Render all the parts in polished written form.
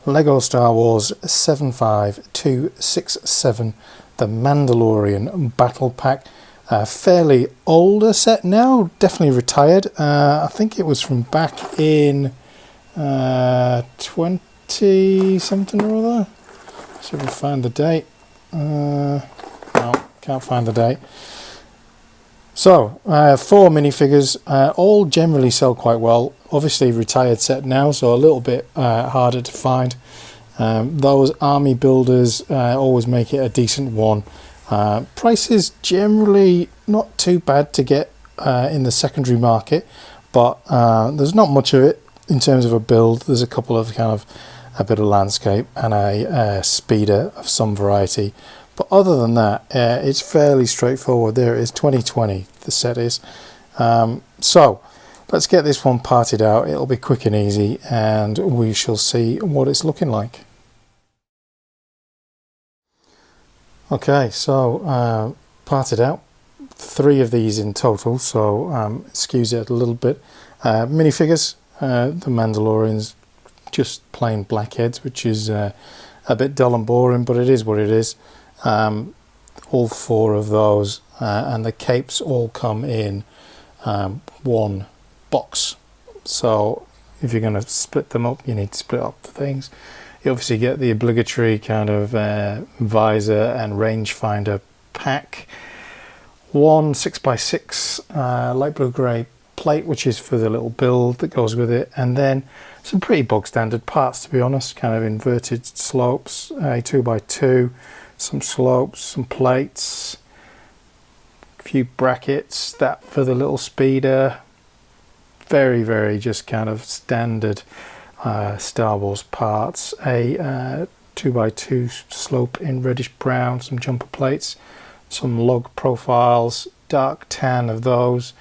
Lego Star Wars 75267, the Mandalorian Battle Pack. Fairly older set now, definitely retired. I think it was from back in 20 something or other. Should we find the date? No, can't find the date. So, 4 minifigures, all generally sell quite well. Obviously retired set now, so a little bit harder to find. Those army builders always make it a decent one. Prices generally not too bad to get in the secondary market, but there's not much of it in terms of a build. There's a couple of kind of a bit of landscape and a speeder of some variety. But other than that, it's fairly straightforward. There it is, 2020, the set is. So, let's get this one parted out. It'll be quick and easy, and we shall see what it's looking like. Okay, so parted out. 3 of these in total, so excuse it a little bit. Minifigures, the Mandalorians, just plain black heads, which is a bit dull and boring, but it is what it is. All 4 of those, and the capes all come in one box. So if you're going to split them up, you need to split up the things. You obviously get the obligatory kind of visor and rangefinder pack. 1 6x6 light blue grey plate, which is for the little build that goes with it, and then some pretty bog standard parts, to be honest, kind of inverted slopes, a 2x2, some slopes, some plates, a few brackets, that for the little speeder. Very, very just kind of standard Star Wars parts. A 2x2 slope in reddish brown, some jumper plates, some log profiles, dark tan of those,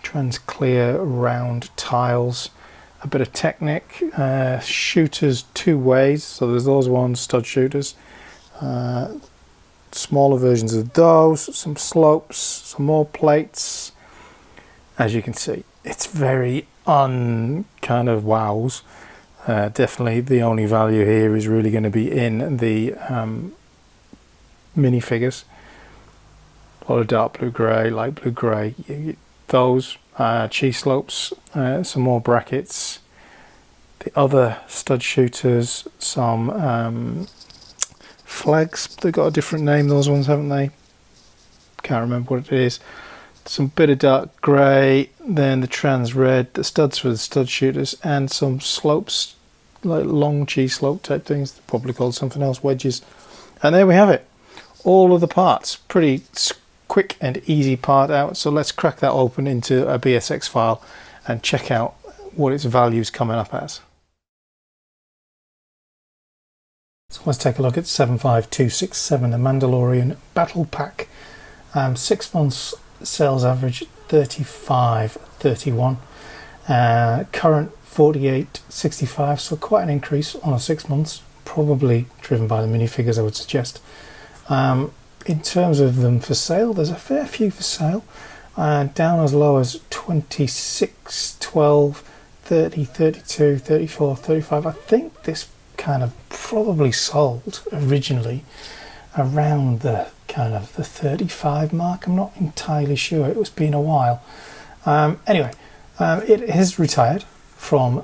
trans clear round tiles, a bit of Technic, shooters 2 ways, so there's those ones, stud shooters, smaller versions of those, some slopes, some more plates. As you can see, it's very kind of wows. Definitely the only value here is really going to be in the minifigures. A lot of dark blue grey, light blue grey, those cheese slopes, some more brackets, the other stud shooters, some flags. They've got a different name, those ones, haven't they? Can't remember what it is. Some bit of dark grey, then the trans red, the studs for the stud shooters, and some slopes, like long cheese slope type things, probably called something else, wedges. And there we have it, all of the parts. Pretty quick and easy part out. So let's crack that open into a BSX file and check out what its value is coming up as. So let's take a look at 75267, the Mandalorian Battle Pack. 6 months sales average 35.31, current 48.65, so quite an increase on a 6 months, probably driven by the minifigures, I would suggest. In terms of them for sale, there's a fair few for sale, down as low as 26, 12, 30, 32, 34, 35. I think this kind of probably sold originally around the kind of the 35 mark. I'm not entirely sure, it was been a while. Anyway, it is retired from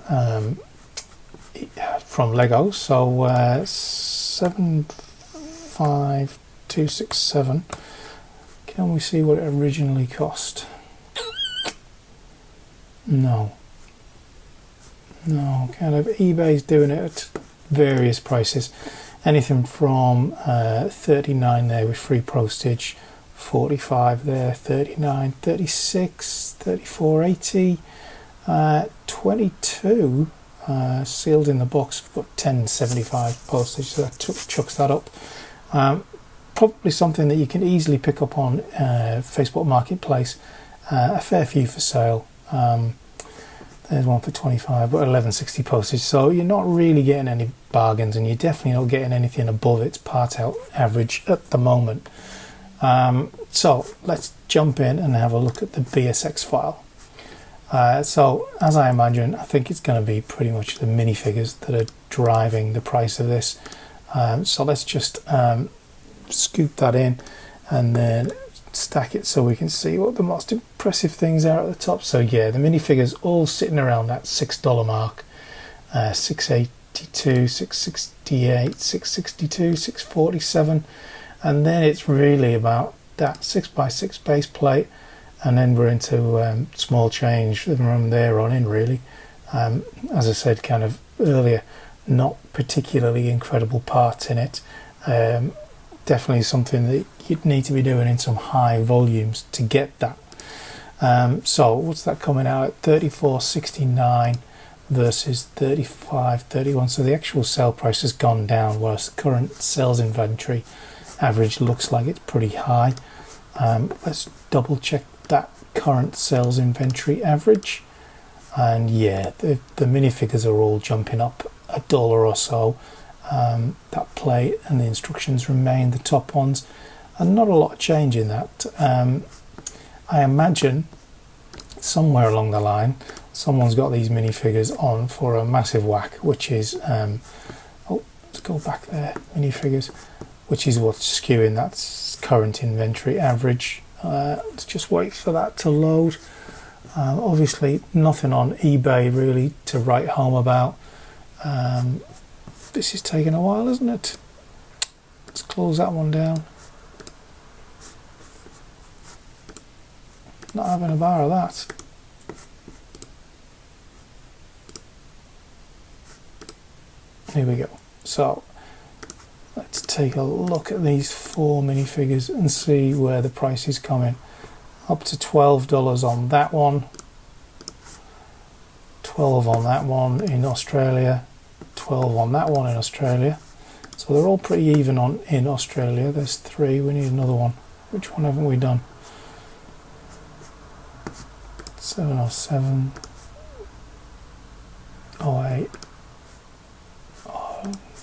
Lego, so 75267. Can we see what it originally cost? No, kind of eBay's doing it at various prices, anything from 39 there with free postage, 45 there, 39, 36, 34.80, 22 sealed in the box, got 10.75 postage, so that chucks that up. Probably something that you can easily pick up on Facebook Marketplace. A fair few for sale. There's one for 25, but 11.60 postage, so you're not really getting any bargains, and you're definitely not getting anything above its part out average at the moment. So let's jump in and have a look at the BSX file. So as I imagine, I think it's going to be pretty much the minifigures that are driving the price of this. So let's just scoop that in and then stack it so we can see what the most impressive things are at the top. So yeah, the minifigures all sitting around that $6 mark, 682, 668, 662, 647, and then it's really about that 6x6 base plate, and then we're into small change from there on in, really. As I said kind of earlier, not particularly incredible parts in it. Definitely something that you'd need to be doing in some high volumes to get that. So what's that coming out at? 34.69 versus 35.31. So the actual sale price has gone down, whereas the current sales inventory average looks like it's pretty high. Let's double check that current sales inventory average, and yeah, the minifigures are all jumping up $1 or so. That plate and the instructions remain the top ones, and not a lot of change in that. I imagine somewhere along the line someone's got these minifigures on for a massive whack, which is oh, let's go back there, minifigures, which is what's skewing that current inventory average. Let's just wait for that to load. Obviously nothing on eBay really to write home about. This is taking a while, isn't it? Let's close that one down. Not having a bar of that. Here we go. So let's take a look at these 4 minifigures and see where the price is coming. Up to $12 on that one, 12 on that one in Australia, 12 on that one in Australia. So they're all pretty even on in Australia. There's 3, we need another one. Which one haven't we done? 707, 08,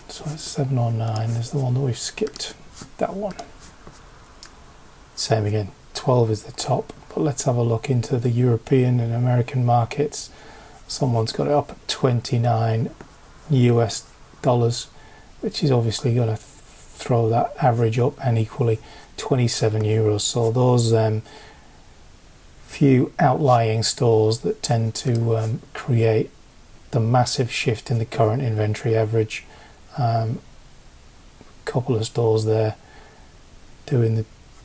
so it's 709 is the one that we've skipped, that one. Same again, 12 is the top, but let's have a look into the European and American markets. Someone's got it up at 29 US dollars, which is obviously going to throw that average up, and equally 27 euros. So those few outlying stores that tend to create the massive shift in the current inventory average. Couple of stores there doing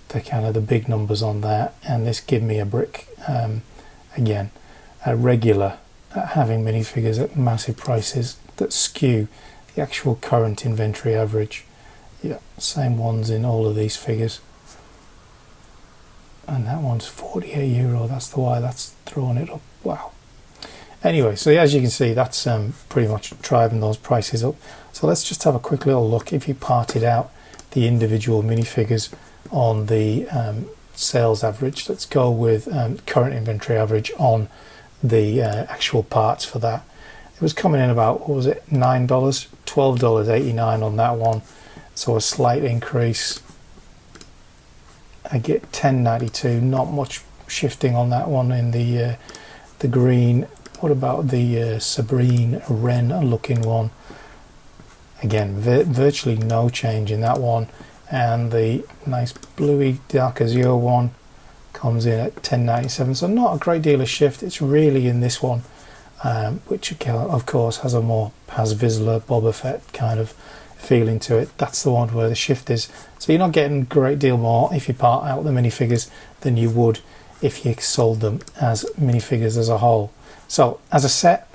the kind of the big numbers on that, and this Give Me a Brick, again, a regular at having minifigures at massive prices that skew the actual current inventory average. Yeah, same ones in all of these figures. And that one's 48 euro. That's the why that's throwing it up. Wow. Anyway, so as you can see, that's pretty much driving those prices up. So let's just have a quick little look. If you parted out the individual minifigures on the sales average, let's go with current inventory average on the actual parts for that. It was coming in about, what was it, $9, $12.89 on that one. So a slight increase. I get $10.92, not much shifting on that one in the green. What about the Sabrine Wren looking one? Again, virtually no change in that one. And the nice bluey dark azure one comes in at $10.97. So not a great deal of shift. It's really in this one, which of course has a more Paz Vizsla, Boba Fett kind of feeling to it. That's the one where the shift is. So you're not getting a great deal more if you part out the minifigures than you would if you sold them as minifigures as a whole. So as a set,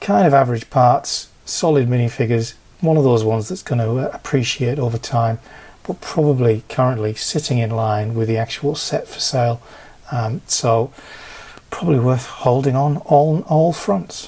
kind of average parts, solid minifigures, one of those ones that's going to appreciate over time, but probably currently sitting in line with the actual set for sale. So probably worth holding on all fronts.